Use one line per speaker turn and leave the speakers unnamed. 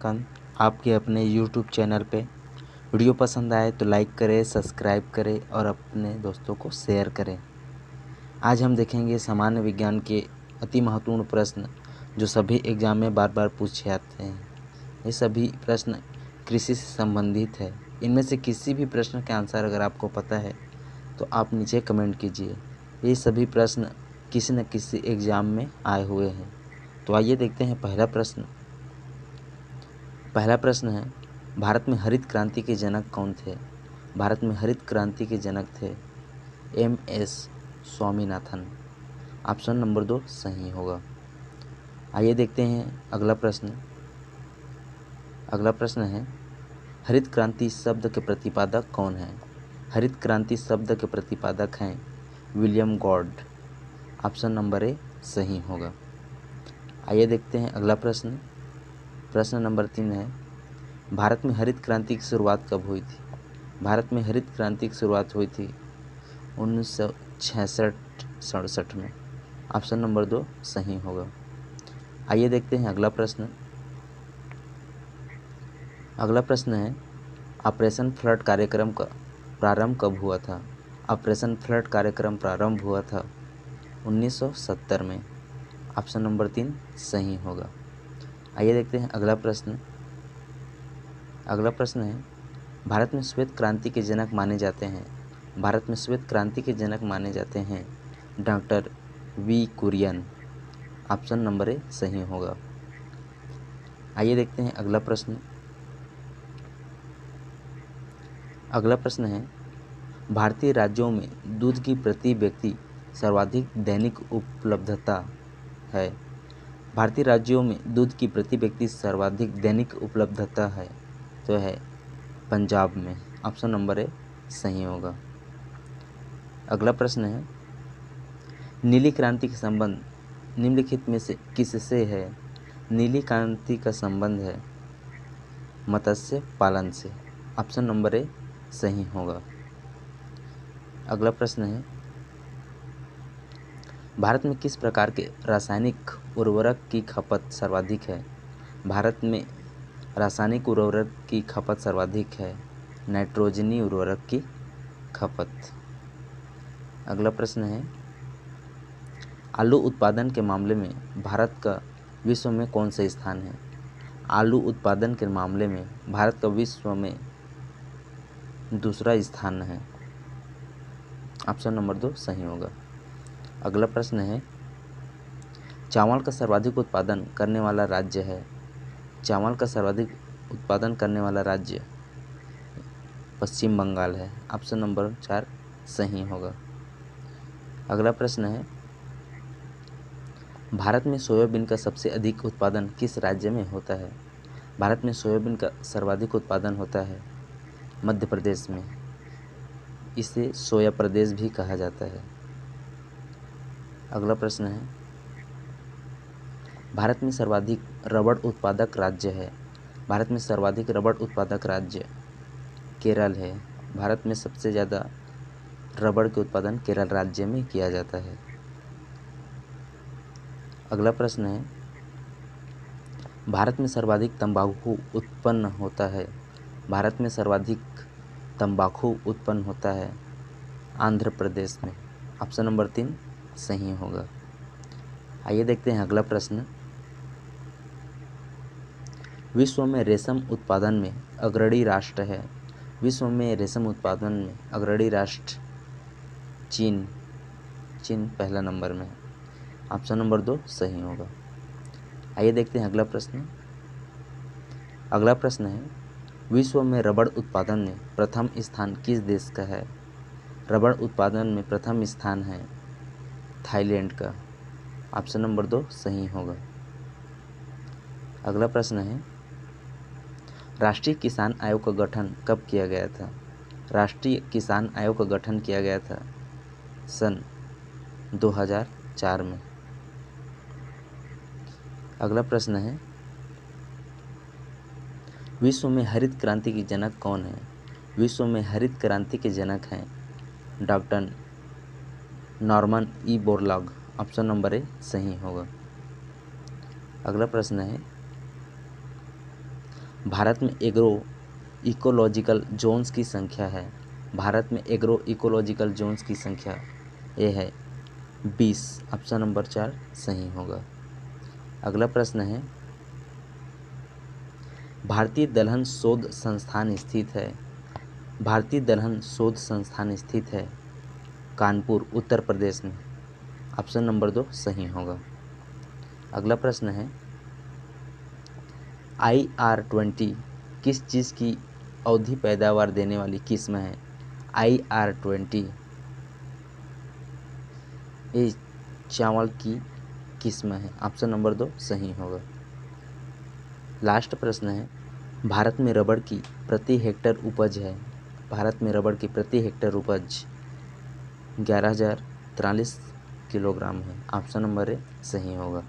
आपके अपने YouTube channel पे। वीडियो पसंद आए तो लाइक करें, सब्सक्राइब करें और अपने दोस्तों को शेयर करें। आज हम देखेंगे सामान्य विज्ञान के अति महत्वपूर्ण प्रश्न जो सभी एग्जाम में बार बार पूछे आते हैं। ये सभी प्रश्न कृषि से संबंधित है। इनमें से किसी भी प्रश्न के आंसर अगर आपको पता है तो आप नीचे कमेंट कीजिए। ये सभी प्रश्न किसी न किसी एग्जाम में आए हुए हैं। तो आइए देखते हैं पहला प्रश्न है, भारत में हरित क्रांति के जनक कौन थे? भारत में हरित क्रांति के जनक थे MS स्वामीनाथन। ऑप्शन नंबर 2 सही होगा। आइए देखते हैं अगला प्रश्न है, हरित क्रांति शब्द के प्रतिपादक कौन है? हरित क्रांति शब्द के प्रतिपादक हैं William God. Option number A सही होगा। आइए देखते हैं अगला प्रश्न नंबर 3 है, भारत में हरित क्रांति की शुरुआत कब हुई थी? भारत में हरित क्रांति की शुरुआत हुई थी 1966-67 में। ऑप्शन नंबर 2 सही होगा। आइए देखते हैं अगला प्रश्न है, ऑपरेशन फ्लड कार्यक्रम का प्रारंभ कब हुआ था? ऑपरेशन फ्लड कार्यक्रम प्रारंभ हुआ था 1970 में। ऑप्शन नंबर 3 सही होगा। आइए देखते हैं अगला प्रश्न है, भारत में श्वेत क्रांति के जनक माने जाते हैं। भारत में श्वेत क्रांति के जनक माने जाते हैं doctor V Kurien. Option number A सही होगा। आइए देखते हैं अगला प्रश्न है, भारतीय राज्यों में दूध की प्रति व्यक्ति सर्वाधिक दैनिक उपलब्धता है। भारतीय राज्यों में दूध की प्रति व्यक्ति सर्वाधिक दैनिक उपलब्धता है तो है पंजाब में। ऑप्शन नंबर ए सही होगा। अगला प्रश्न है, नीली क्रांति का संबंध निम्नलिखित में से किससे है? नीली क्रांति का संबंध है मत्स्य पालन से। ऑप्शन नंबर ए सही होगा। अगला प्रश्न है, भारत में किस प्रकार के रासायनिक उर्वरक की खपत सर्वाधिक है? भारत में रासायनिक उर्वरक की खपत सर्वाधिक है नाइट्रोजनी उर्वरक की खपत। अगला प्रश्न है, आलू उत्पादन के मामले में भारत का विश्व में कौन सा स्थान है? आलू उत्पादन के मामले में भारत का विश्व में दूसरा स्थान है। ऑप्शन नंबर 2 सही होगा। अगला प्रश्न है, चावल का सर्वाधिक उत्पादन करने वाला राज्य है। चावल का सर्वाधिक उत्पादन करने वाला राज्य पश्चिम बंगाल है। ऑप्शन नंबर 4 सही होगा। अगला प्रश्न है, भारत में सोयाबीन का सबसे अधिक उत्पादन किस राज्य में होता है? भारत में सोयाबीन का सर्वाधिक उत्पादन होता है मध्य प्रदेश में। इसे सोया प्रदेश भी कहा जाता है। अगला प्रश्न है, भारत में सर्वाधिक रबड़ उत्पादक राज्य है। भारत में सर्वाधिक रबड़ उत्पादक राज्य केरल है। भारत में सबसे ज़्यादा रबड़ के उत्पादन केरल राज्य में किया जाता है। अगला प्रश्न है, भारत में सर्वाधिक तंबाकू उत्पन्न होता है। भारत में सर्वाधिक तंबाकू उत्पन्न होता है आंध्र प्रदेश में। ऑप्शन नंबर 3 सही होगा। आइए देखते हैं अगला प्रश्न, विश्व में रेशम उत्पादन में अग्रणी राष्ट्र है। विश्व में रेशम उत्पादन में अग्रणी राष्ट्र चीन पहला नंबर में। ऑप्शन नंबर 2 सही होगा। आइए देखते हैं अगला प्रश्न है, विश्व में रबड़ उत्पादन में प्रथम स्थान किस देश का है? रबड़ उत्पादन में प्रथम स्थान है थाईलैंड का। ऑप्शन नंबर 2 सही होगा। अगला प्रश्न है, राष्ट्रीय किसान आयोग का गठन कब किया गया था? राष्ट्रीय किसान आयोग का गठन किया गया था सन 2004 में। अगला प्रश्न है, विश्व में हरित क्रांति के जनक कौन है? विश्व में हरित क्रांति के जनक हैं doctor Norman E Borlaug. Option number A सही होगा। अगला प्रश्न है, भारत में एग्रो इकोलॉजिकल जोन्स की संख्या है? भारत में एग्रो इकोलॉजिकल जोन्स की संख्या ये है 20। ऑप्शन नंबर 4 सही होगा। अगला प्रश्न है, भारतीय दलहन शोध संस्थान स्थित है? भारतीय दलहन शोध संस्थान स्थित है कानपुर, उत्तर प्रदेश में। ऑप्शन नंबर 2 सही होगा। अगला प्रश्न है, IR-20 किस चीज़ की अवधि पैदावार देने वाली किस्म है? IR-20 ये चावल की किस्म है। ऑप्शन नंबर 2 सही होगा। लास्ट प्रश्न है, भारत में रबड़ की प्रति हेक्टर उपज है? भारत में रबड़ की प्रति हेक्टर उपज 11,043 किलोग्राम है। ऑप्शन नंबर ए सही होगा।